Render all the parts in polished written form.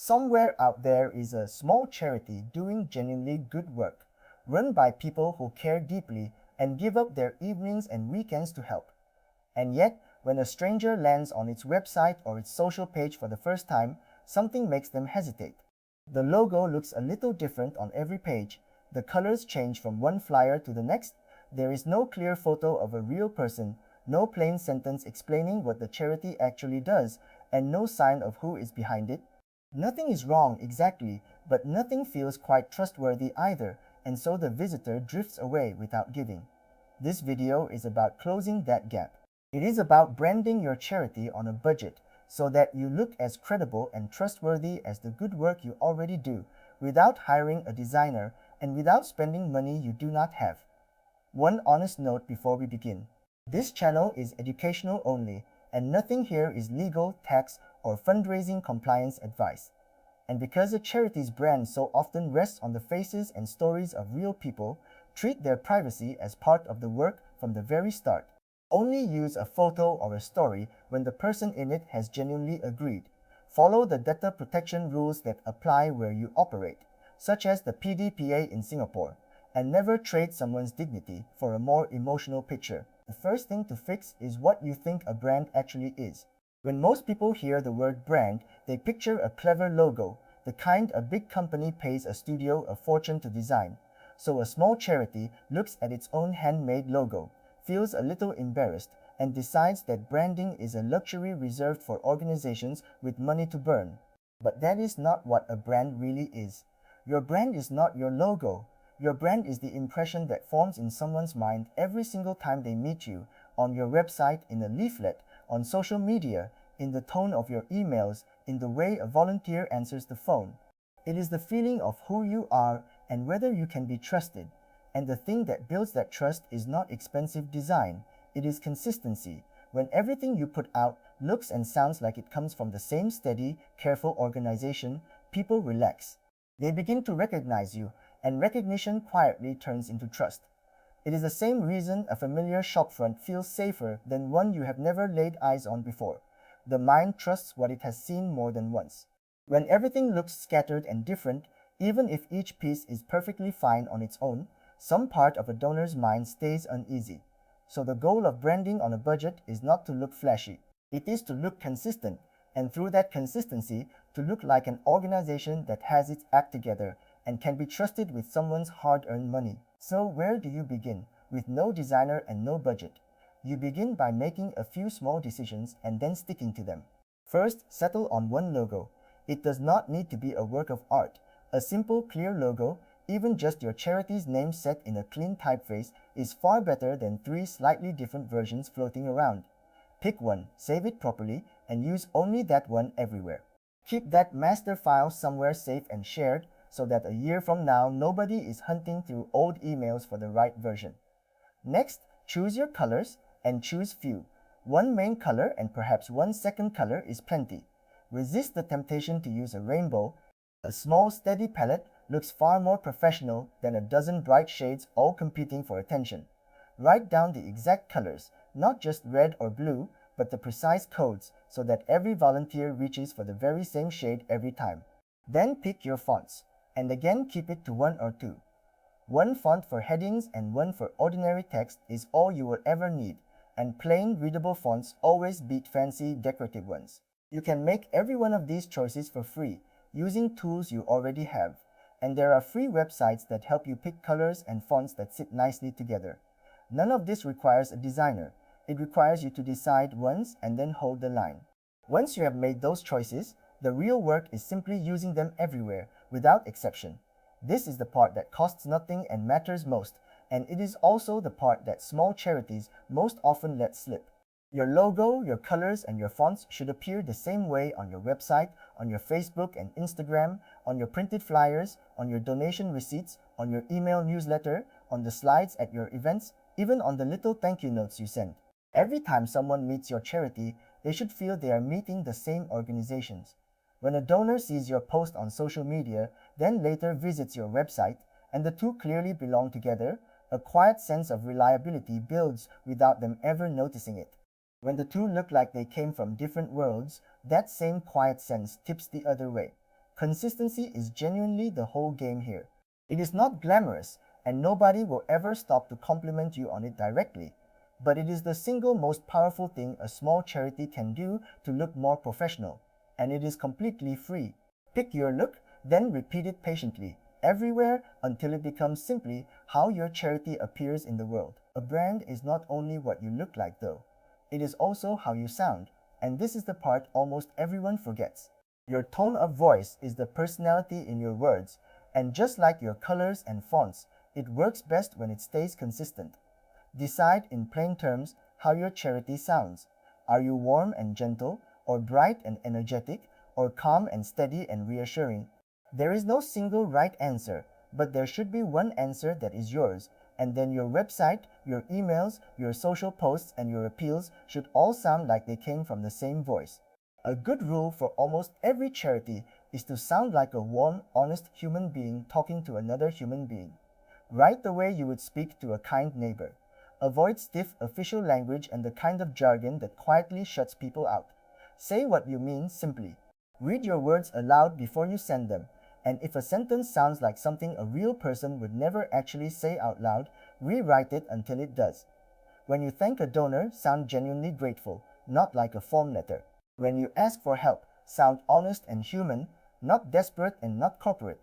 Somewhere out there is a small charity doing genuinely good work, run by people who care deeply and give up their evenings and weekends to help. And yet, when a stranger lands on its website or its social page for the first time, something makes them hesitate. The logo looks a little different on every page. The colors change from one flyer to the next. There is no clear photo of a real person, no plain sentence explaining what the charity actually does, and no sign of who is behind it. Nothing is wrong exactly, but nothing feels quite trustworthy either, and so the visitor drifts away without giving. This video is about closing that gap. It is about branding your charity on a budget so that you look as credible and trustworthy as the good work you already do, without hiring a designer and without spending money you do not have. One honest note before we begin. This channel is educational only, and nothing here is legal, tax, or fundraising compliance advice. And because a charity's brand so often rests on the faces and stories of real people, treat their privacy as part of the work from the very start. Only use a photo or a story when the person in it has genuinely agreed. Follow the data protection rules that apply where you operate, such as the PDPA in Singapore, and never trade someone's dignity for a more emotional picture. The first thing to fix is what you think a brand actually is. When most people hear the word brand, they picture a clever logo, the kind a big company pays a studio a fortune to design. So a small charity looks at its own handmade logo, feels a little embarrassed, and decides that branding is a luxury reserved for organizations with money to burn. But that is not what a brand really is. Your brand is not your logo. Your brand is the impression that forms in someone's mind every single time they meet you, on your website, in a leaflet, on social media, in the tone of your emails, in the way a volunteer answers the phone. It is the feeling of who you are and whether you can be trusted. And the thing that builds that trust is not expensive design, it is consistency. When everything you put out looks and sounds like it comes from the same steady, careful organization, people relax. They begin to recognize you, and recognition quietly turns into trust. It is the same reason a familiar shopfront feels safer than one you have never laid eyes on before. The mind trusts what it has seen more than once. When everything looks scattered and different, even if each piece is perfectly fine on its own, some part of a donor's mind stays uneasy. So the goal of branding on a budget is not to look flashy. It is to look consistent, and through that consistency, to look like an organization that has its act together and can be trusted with someone's hard-earned money. So where do you begin? With no designer and no budget. You begin by making a few small decisions and then sticking to them. First, settle on one logo. It does not need to be a work of art. A simple, clear logo, even just your charity's name set in a clean typeface, is far better than 3 slightly different versions floating around. Pick one, save it properly, and use only that one everywhere. Keep that master file somewhere safe and shared so that a year from now nobody is hunting through old emails for the right version. Next, choose your colors and choose few. One main color and perhaps one second color is plenty. Resist the temptation to use a rainbow. A small steady palette looks far more professional than a dozen bright shades all competing for attention. Write down the exact colors, not just red or blue, but the precise codes so that every volunteer reaches for the very same shade every time. Then pick your fonts, and again keep it to 1 or 2. One font for headings and one for ordinary text is all you will ever need, and plain, readable fonts always beat fancy, decorative ones. You can make every one of these choices for free, using tools you already have, and there are free websites that help you pick colors and fonts that sit nicely together. None of this requires a designer. It requires you to decide once and then hold the line. Once you have made those choices, the real work is simply using them everywhere, without exception. This is the part that costs nothing and matters most, and it is also the part that small charities most often let slip. Your logo, your colors, and your fonts should appear the same way on your website, on your Facebook and Instagram, on your printed flyers, on your donation receipts, on your email newsletter, on the slides at your events, even on the little thank you notes you send. Every time someone meets your charity, they should feel they are meeting the same organizations. When a donor sees your post on social media, then later visits your website, and the two clearly belong together, a quiet sense of reliability builds without them ever noticing it. When the two look like they came from different worlds, that same quiet sense tips the other way. Consistency is genuinely the whole game here. It is not glamorous, and nobody will ever stop to compliment you on it directly, but it is the single most powerful thing a small charity can do to look more professional, and it is completely free. Pick your look, then repeat it patiently, everywhere until it becomes simply how your charity appears in the world. A brand is not only what you look like though, it is also how you sound, and this is the part almost everyone forgets. Your tone of voice is the personality in your words, and just like your colors and fonts, it works best when it stays consistent. Decide in plain terms how your charity sounds. Are you warm and gentle, or bright and energetic, or calm and steady and reassuring? There is no single right answer, but there should be one answer that is yours, and then your website, your emails, your social posts, and your appeals should all sound like they came from the same voice. A good rule for almost every charity is to sound like a warm, honest human being talking to another human being. Write the way you would speak to a kind neighbor. Avoid stiff official language and the kind of jargon that quietly shuts people out. Say what you mean simply. Read your words aloud before you send them, and if a sentence sounds like something a real person would never actually say out loud, rewrite it until it does. When you thank a donor, sound genuinely grateful, not like a form letter. When you ask for help, sound honest and human, not desperate and not corporate.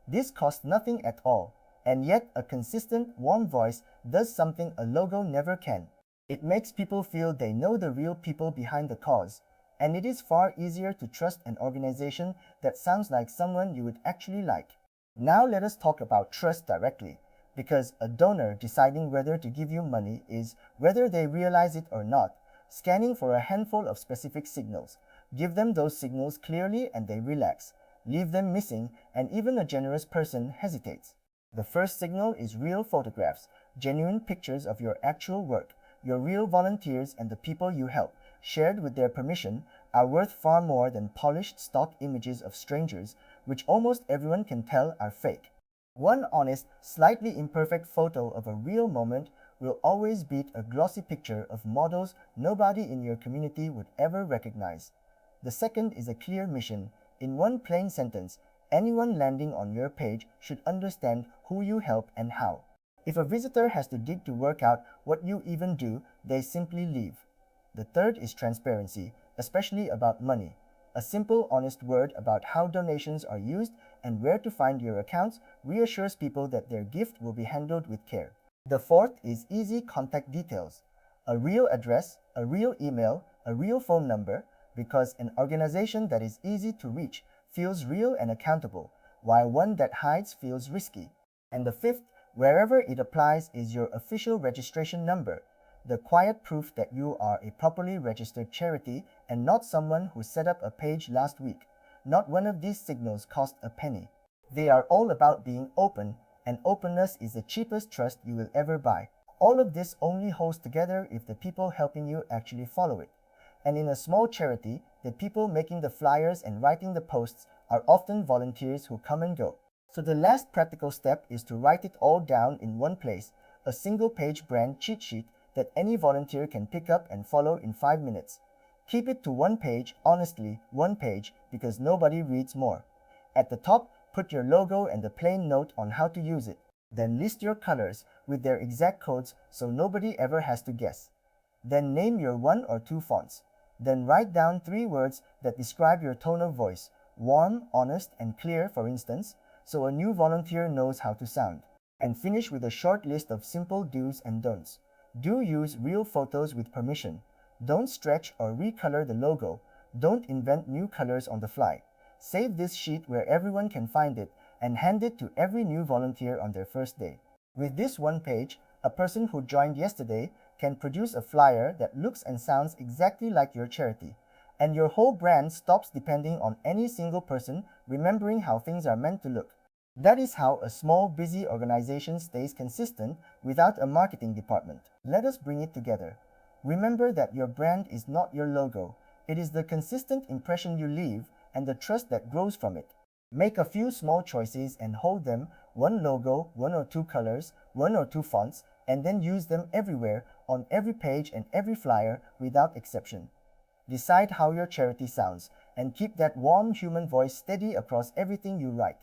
This costs nothing at all, and yet a consistent, warm voice does something a logo never can. It makes people feel they know the real people behind the cause, and it is far easier to trust an organization that sounds like someone you would actually like. Now let us talk about trust directly, because a donor deciding whether to give you money is, whether they realize it or not, scanning for a handful of specific signals. Give them those signals clearly and they relax. Leave them missing and even a generous person hesitates. The first signal is real photographs, genuine pictures of your actual work. Your real volunteers and the people you help, shared with their permission, are worth far more than polished stock images of strangers, which almost everyone can tell are fake. One honest, slightly imperfect photo of a real moment will always beat a glossy picture of models nobody in your community would ever recognize. The second is a clear mission. In one plain sentence, anyone landing on your page should understand who you help and how. If a visitor has to dig to work out what you even do, they simply leave. The third is transparency, especially about money. A simple, honest word about how donations are used and where to find your accounts reassures people that their gift will be handled with care. The fourth is easy contact details. A real address, a real email, a real phone number, because an organization that is easy to reach feels real and accountable, while one that hides feels risky. And the fifth, wherever it applies, is your official registration number, the quiet proof that you are a properly registered charity and not someone who set up a page last week. Not one of these signals cost a penny. They are all about being open, and openness is the cheapest trust you will ever buy. All of this only holds together if the people helping you actually follow it. And in a small charity, the people making the flyers and writing the posts are often volunteers who come and go. So the last practical step is to write it all down in one place, a single-page brand cheat sheet that any volunteer can pick up and follow in 5 minutes. Keep it to one page, honestly, one page, because nobody reads more. At the top, put your logo and a plain note on how to use it. Then list your colors with their exact codes so nobody ever has to guess. Then name your 1 or 2 fonts. Then write down 3 words that describe your tone of voice, warm, honest, and clear, for instance, so a new volunteer knows how to sound. And finish with a short list of simple do's and don'ts. Do use real photos with permission. Don't stretch or recolor the logo. Don't invent new colors on the fly. Save this sheet where everyone can find it and hand it to every new volunteer on their first day. With this one page, a person who joined yesterday can produce a flyer that looks and sounds exactly like your charity, and your whole brand stops depending on any single person remembering how things are meant to look. That is how a small, busy organization stays consistent without a marketing department. Let us bring it together. Remember that your brand is not your logo. It is the consistent impression you leave and the trust that grows from it. Make a few small choices and hold them, one logo, 1 or 2 colors, 1 or 2 fonts, and then use them everywhere, on every page and every flyer, without exception. Decide how your charity sounds, and keep that warm human voice steady across everything you write.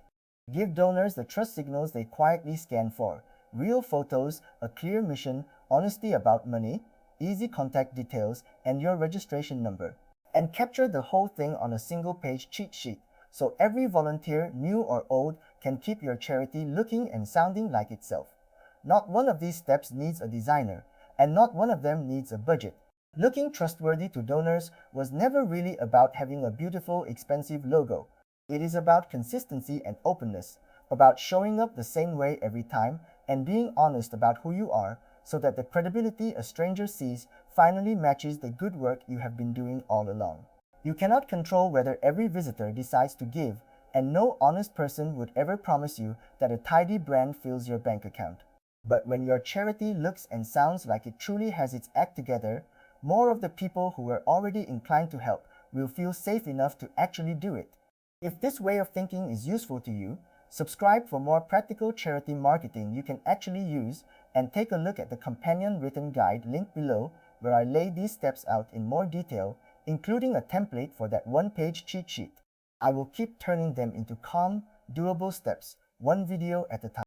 Give donors the trust signals they quietly scan for: real photos, a clear mission, honesty about money, easy contact details, and your registration number. And capture the whole thing on a single page cheat sheet, so every volunteer, new or old, can keep your charity looking and sounding like itself. Not one of these steps needs a designer, and not one of them needs a budget. Looking trustworthy to donors was never really about having a beautiful, expensive logo. It is about consistency and openness, about showing up the same way every time and being honest about who you are, so that the credibility a stranger sees finally matches the good work you have been doing all along. You cannot control whether every visitor decides to give, and no honest person would ever promise you that a tidy brand fills your bank account. But when your charity looks and sounds like it truly has its act together, more of the people who were already inclined to help will feel safe enough to actually do it. If this way of thinking is useful to you, subscribe for more practical charity marketing you can actually use, and take a look at the companion written guide linked below, where I lay these steps out in more detail, including a template for that one-page cheat sheet. I will keep turning them into calm, doable steps, one video at a time.